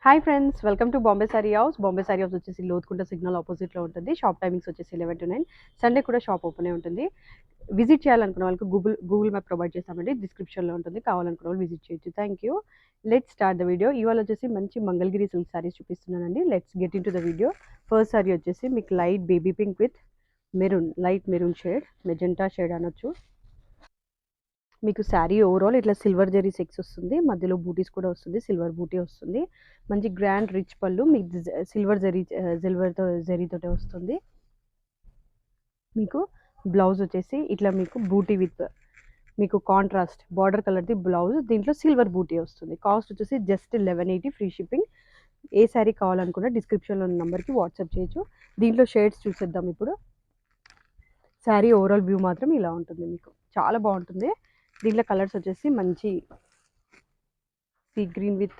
Hi friends, welcome to Bombay sorry house. Bombay sorry house వచ్చేసి Lothukunta signal ఆపోజిట్లో ఉంటుంది. షాప్ టైమింగ్స్ వచ్చేసి 11 to 9. సండే కూడా షాప్ ఓపెనే ఉంటుంది. విజిట్ చేయాలనుకున్న వాళ్ళకి గూగుల్ మ్యాప్ ప్రొవైడ్ చేస్తామండి. డిస్క్రిప్షన్లో ఉంటుంది. కావాలనుకున్న వాళ్ళు విజిట్ చేయొచ్చు. Thank you. Let's start the video. ఇవాళ వచ్చేసి మంచి మంగళగిరి సిల్క్ సారీస్ చూపిస్తున్నానండి. Let's get in to the video. First sorry వచ్చేసి మీకు light baby pink with maroon, light maroon shade, magenta shade అనొచ్చు. మీకు శారీ ఓవరాల్ ఇట్లా సిల్వర్ జరీ సెక్స్ వస్తుంది. మధ్యలో బూటీస్ కూడా వస్తుంది. సిల్వర్ బూటీ వస్తుంది. మంచి గ్రాండ్ రిచ్ పళ్ళు మీకు సిల్వర్ జరీతోటే వస్తుంది. మీకు బ్లౌజ్ వచ్చేసి ఇట్లా మీకు బూటీ విత్ మీకు కాంట్రాస్ట్ బార్డర్ కలర్ది బ్లౌజ్, దీంట్లో సిల్వర్ బూటీ వస్తుంది. కాస్ట్ వచ్చేసి జస్ట్ 1180 ఫ్రీ షిప్పింగ్. ఏ శారీ కావాలనుకున్నా డిస్క్రిప్షన్లో ఉన్న నెంబర్కి వాట్సాప్ చేయొచ్చు. దీంట్లో షేడ్స్ చూసేద్దాం ఇప్పుడు. శారీ ఓవరాల్ వ్యూ మాత్రం ఇలా ఉంటుంది. మీకు చాలా బాగుంటుంది. దీంట్లో కలర్స్ వచ్చేసి మంచి sea green with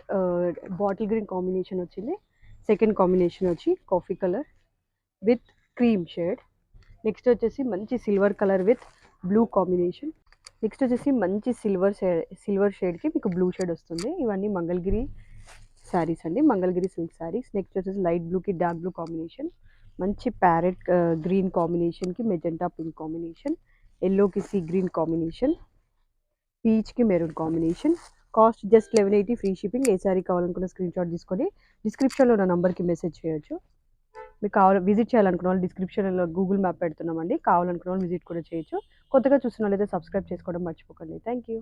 bottle green combination వచ్చింది. సెకండ్ కాంబినేషన్ వచ్చి coffee colour with cream shade. Next వచ్చేసి మంచి silver colour with blue combination. Next వచ్చేసి మంచి సిల్వర్ షేడ్కి మీకు బ్లూ షేడ్ వస్తుంది. ఇవన్నీ మంగళగిరి శారీస్ అండి, మంగళగిరి సిల్క్ శారీస్. నెక్స్ట్ వచ్చేసి లైట్ బ్లూకి డార్క్ బ్లూ కాంబినేషన్, మంచి ప్యారెట్ గ్రీన్ కాంబినేషన్కి మెజెంటా పింక్ కాంబినేషన్, ఎల్లోకి సీ గ్రీన్ కాంబినేషన్, పీచ్కి maroon combination. Cost just 1180 free shipping. ఏ సారీ కావాలనుకున్న స్క్రీన్ షాట్ తీసుకొని డిస్క్రిప్షన్లో ఉన్న నెంబర్కి మెసేజ్ చేయొచ్చు. మీకు విజిట్ చేయాలనుకున్న వాళ్ళు డిస్క్రిప్షన్లో గూగుల్ మ్యాప్ పెడుతున్నామండి. కావాలనుకున్న వాళ్ళు విజిట్ కూడా చేయొచ్చు. కొత్తగా చూసిన వాళ్ళైతే సబ్స్క్రైబ్ చేసుకోవడం మర్చిపోకండి. Thank you.